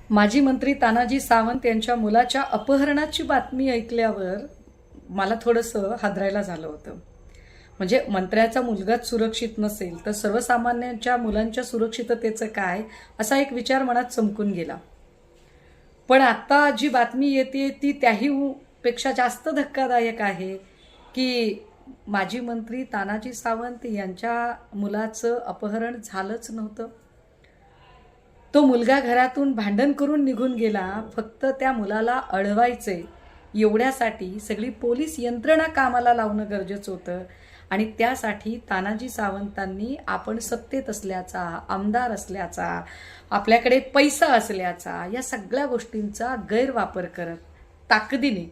माजी मंत्री तानाजी सावंत यांच्या मुलाच्या अपहरणाची बातमी ऐकल्यावर मला थोडंसं हादरायला झालं होतं. म्हणजे मंत्र्याचा मुलगाच सुरक्षित नसेल तर सर्वसामान्यांच्या मुलांच्या सुरक्षिततेचं काय, असा एक विचार मनात चमकून गेला. पण आता जी बातमी येते ती त्याही पेक्षा जास्त धक्कादायक आहे की माजी मंत्री तानाजी सावंत यांच्या मुलाचं अपहरण झालंच नव्हतं. तो मुलगा घरातून भांडण करून निघून गेला. फक्त त्या मुलाला अडवायचे एवढ्यासाठी सगळी पोलीस यंत्रणा कामाला लावणं गरजेचं होतं. आणि त्यासाठी तानाजी सावंतांनी आपण सत्तेत असल्याचा, आमदार असल्याचा, आपल्याकडे पैसा असल्याचा, या सगळ्या गोष्टींचा गैरवापर करत ताकदीने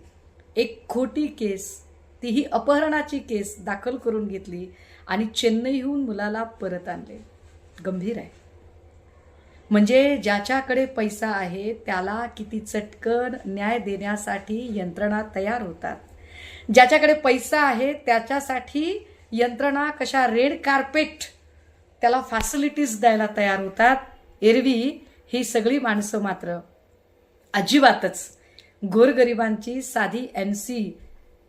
एक खोटी केस, तीही अपहरणाची केस दाखल करून घेतली आणि चेन्नईहून मुलाला परत आणले. गंभीर आहे. म्हणजे ज्याच्याकडे पैसा आहे त्याला किती चटकन न्याय देण्यासाठी यंत्रणा तयार होतात. ज्याच्याकडे पैसा आहे त्याच्यासाठी यंत्रणा कशा रेड कार्पेट त्याला फॅसिलिटीज द्यायला तयार होतात. एरवी ही सगळी माणसं मात्र अजिबातच गोरगरिबांची साधी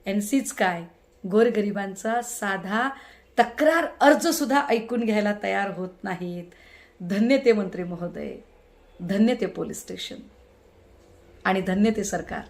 एनसीच काय, गोरगरिबांचा साधा तक्रार अर्ज सुद्धा ऐकून घ्यायला तयार होत नाहीत. धन्य ते मंत्री महोदय, धन्य ते पोलीस स्टेशन आणि धन्य ते सरकार.